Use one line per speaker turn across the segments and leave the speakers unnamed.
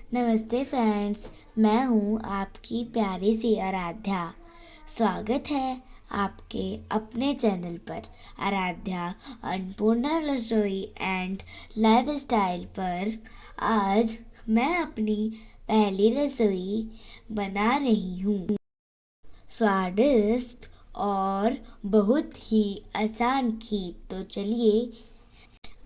नमस्ते फ्रेंड्स, मैं हूँ आपकी प्यारी सी आराध्या। स्वागत है आपके अपने चैनल पर आराध्या अन्नपूर्णा रसोई एंड लाइफस्टाइल पर। आज मैं अपनी पहली रसोई बना रही हूँ। स्वादिष्ट और बहुत ही आसान खीर। तो चलिए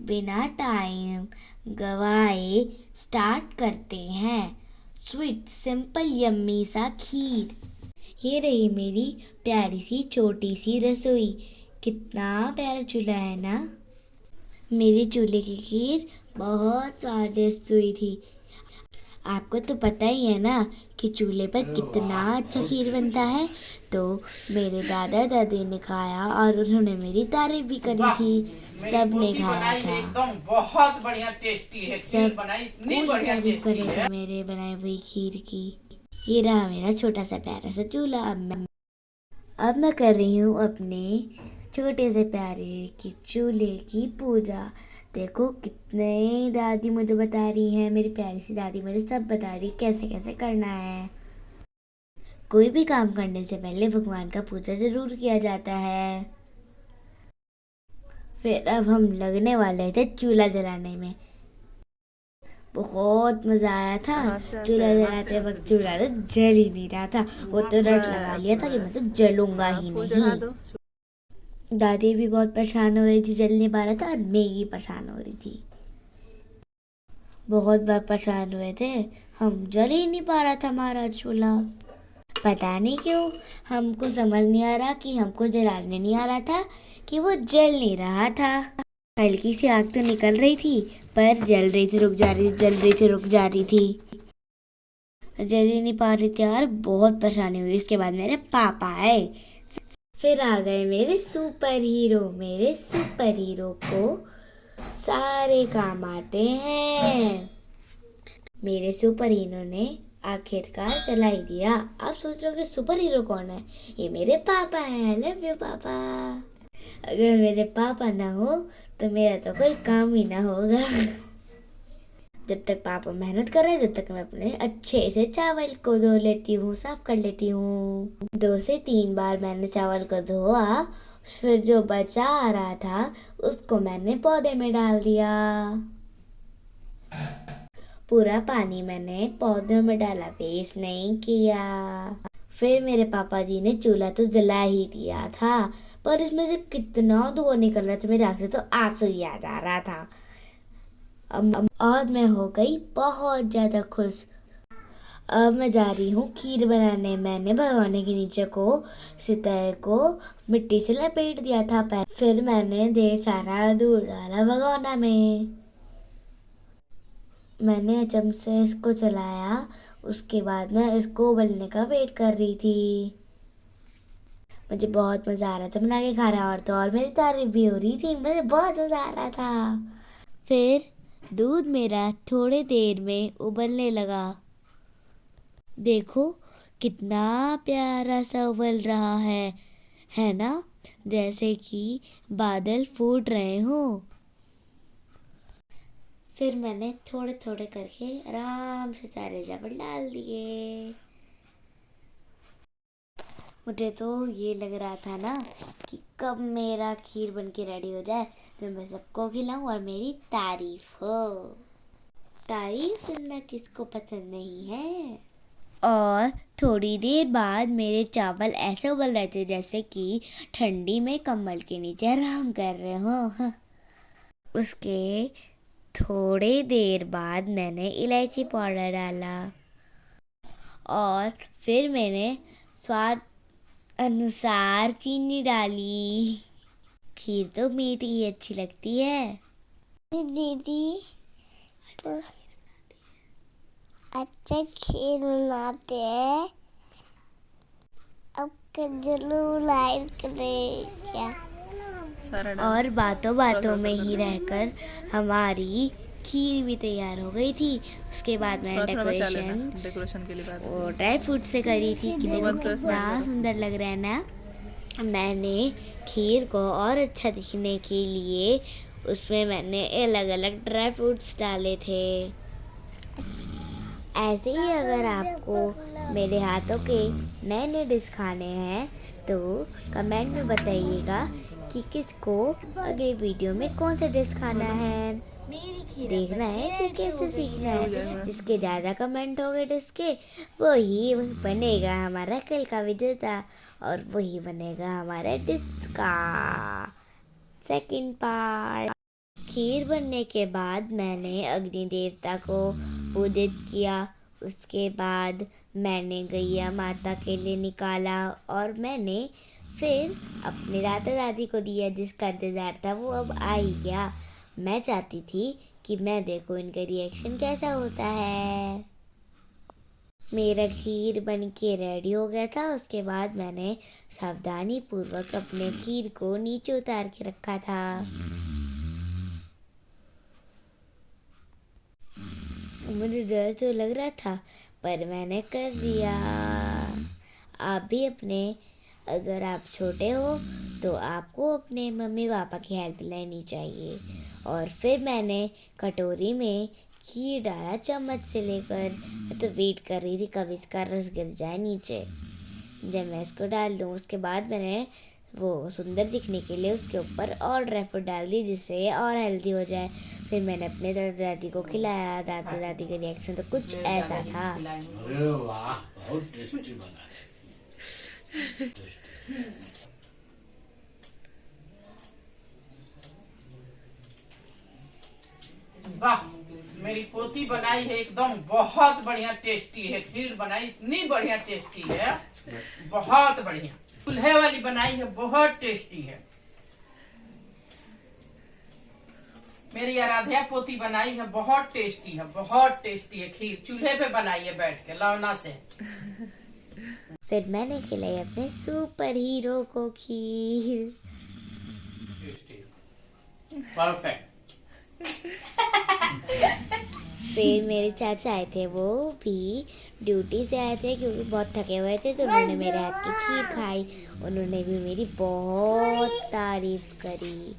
बिना टाइम गवाए स्टार्ट करते हैं। स्वीट सिंपल यम्मी सा खीर। ये रही मेरी प्यारी सी छोटी सी रसोई। कितना प्यारा चूल्हा है ना। मेरे चूल्हे की खीर बहुत स्वादिष्ट हुई थी। आपको तो पता ही है ना कि चूल्हे पर कितना अच्छा खीर बनता है। तो मेरे दादा दादी ने खाया और उन्होंने मेरी तारीफ भी करी थी। सब ने खाया था,
एकदम बहुत बढ़िया टेस्टी है। खीर
सब
बनाई इतनी
पूरी
बढ़िया
तारीफ कर
टेस्टी
रहे
है।
थे मेरे बनाई हुई खीर की। ये रहा मेरा छोटा सा प्यारा सा चूल्हा। अब मैं कर रही हूँ अपने छोटे से प्यारे की चूल्हे की पूजा। देखो कितने दादी मुझे बता रही हैं, मेरी प्यारी सी दादी मुझे सब बता रही कैसे कैसे करना है। कोई भी काम करने से पहले भगवान का पूजा जरूर किया जाता है। फिर अब हम लगने वाले थे चूल्हा जलाने में। बहुत मजा आया था। चूल्हा जलाते वक्त चूल्हा तो जल ही नहीं रहा था। वो तो रट लगा लिया था कि मैं तो जलूंगा ही नहीं। दादी भी बहुत परेशान हो रही थी, जल नहीं पा रहा था, और मैं भी परेशान हो रही थी। बहुत बार परेशान हुए थे हम, जल ही नहीं पा रहा था हमारा चूल्हा। पता नहीं क्यों, हमको समझ नहीं आ रहा कि हमको जलाने नहीं आ रहा था कि वो जल नहीं रहा था। हल्की सी आग तो निकल रही थी पर जल रही थी, रुक जा रही थी, जल रही थी, रुक जा रही थी। जल ही नहीं पा रही थी यार, बहुत परेशानी हुई। इसके बाद मेरे पापा आए। फिर आ गए मेरे सुपर हीरो। मेरे सुपर हीरो को सारे काम आते हैं। मेरे सुपर हीरो ने आखिरकार चला ही दिया। आप सोच रहे हो कि सुपर हीरो कौन है? ये मेरे पापा हैं। आई लव यू पापा। अगर मेरे पापा ना हो तो मेरा तो कोई काम ही ना होगा। जब तक पापा मेहनत कर रहे हैं जब तक मैं अपने अच्छे से चावल को धो लेती हूँ, साफ कर लेती हूँ। 2 से 3 बार मैंने चावल को धोआ। फिर जो बचा आ रहा था उसको मैंने पौधे में डाल दिया। पूरा पानी मैंने पौधों में डाला, वेस्ट नहीं किया। फिर मेरे पापा जी ने चूल्हा तो जला ही दिया था, पर इसमें से कितना धुआं निकल रहा था, मेरे आंख से तो आंसू ही आ जा रहा था। और मैं हो गई बहुत ज़्यादा खुश। अब मैं जा रही हूँ खीर बनाने। मैंने भगोने के नीचे को सितारे को मिट्टी से लपेट दिया था पहले। फिर मैंने ढेर सारा दूध डाला भगोना में। मैंने चमचे से इसको चलाया। उसके बाद मैं इसको उबलने का वेट कर रही थी। मुझे बहुत मज़ा आ रहा था बना के खा रहा, और तो और मेरी तारीफ भी हो रही थी। मुझे बहुत मज़ा आ रहा था। फिर दूध मेरा थोड़ी देर में उबलने लगा। देखो कितना प्यारा सा उबल रहा है ना, जैसे कि बादल फूट रहे हो। फिर मैंने थोड़े थोड़े करके आराम से सारे चावल डाल दिए। मुझे तो ये लग रहा था ना कि कब मेरा खीर बन के रेडी हो जाए तो मैं सबको खिलाऊं और मेरी तारीफ हो। तारीफ सुनना किसको पसंद नहीं है। और थोड़ी देर बाद मेरे चावल ऐसे उबल रहे थे जैसे कि ठंडी में कंबल के नीचे आराम कर रहे हो। उसके थोड़ी देर बाद मैंने इलायची पाउडर डाला और फिर मैंने स्वाद अनुसार चीनी डाली। खीर तो मीठी ही अच्छी लगती है। दीदी तो अच्छा खीर बनाते हैं, आपका जरूर लाइक करेगा। और बातों बातों में ही रहकर हमारी खीर भी तैयार हो गई थी। उसके बाद मैंने
डेकोरेशन के लिए बात
वो ड्राई फ्रूट से करी थी कि देखो कितना सुंदर लग रहा है ना। मैंने खीर को और अच्छा दिखने के लिए उसमें मैंने अलग अलग ड्राई फ्रूट्स डाले थे। ऐसे ही अगर आपको मेरे हाथों के नए नए डिश खाने हैं तो कमेंट में बताइएगा कि किसको अगले वीडियो में कौन सा डिश खाना है। देखना है कि कैसे सीखना है। जिसके ज़्यादा कमेंट होंगे डिश के वही बनेगा हमारा कल का विजेता और वही बनेगा हमारा डिश का सेकंड पार्ट। खीर बनने के बाद मैंने अग्नि देवता को पूजित किया। उसके बाद मैंने गैया माता के लिए निकाला और मैंने फिर अपने दादा दादी को दिया। जिसका इंतज़ार था वो अब आ ही गया। मैं चाहती थी कि मैं देखूं इनका रिएक्शन कैसा होता है। मेरा खीर बन के रेडी हो गया था। उसके बाद मैंने सावधानी पूर्वक अपने खीर को नीचे उतार के रखा था। मुझे डर तो लग रहा था पर मैंने कर दिया। आप भी अगर आप छोटे हो तो आपको अपने मम्मी पापा की हेल्प लेनी चाहिए। और फिर मैंने कटोरी में खीर डाला चम्मच से लेकर। मैं तो वेट कर रही थी कब इसका रस गिर जाए नीचे। जब मैं इसको डाल दूँ उसके बाद मैंने वो सुंदर दिखने के लिए उसके ऊपर और ड्राई फ्रूट डाल दी जिससे ये और हेल्दी हो जाए। फिर मैंने अपने दादा दादी को खिलाया। दादा दादी का रिएक्शन तो कुछ ऐसा था।
अरे वाह, बहुत टेस्टी बना है। वाह, मेरी पोती बनाई है एकदम बहुत बढ़िया टेस्टी है। खीर बनाई इतनी बढ़िया टेस्टी है, बहुत बढ़िया। चूल्हे वाली बनाई है, बहुत टेस्टी है। मेरी आराध्या पोती बनाई है, बहुत टेस्टी है, बहुत टेस्टी है। खीर चूल्हे पे बनाई है बैठ के लौना से।
फिर मैंने खिलाई अपने सुपर हीरो को खीर।
परफेक्ट।
फिर मेरे चाचा आए थे, वो भी ड्यूटी से आए थे क्योंकि बहुत थके हुए थे। तो उन्होंने मेरे हाथ की खीर खाई। उन्होंने भी मेरी बहुत तारीफ करी।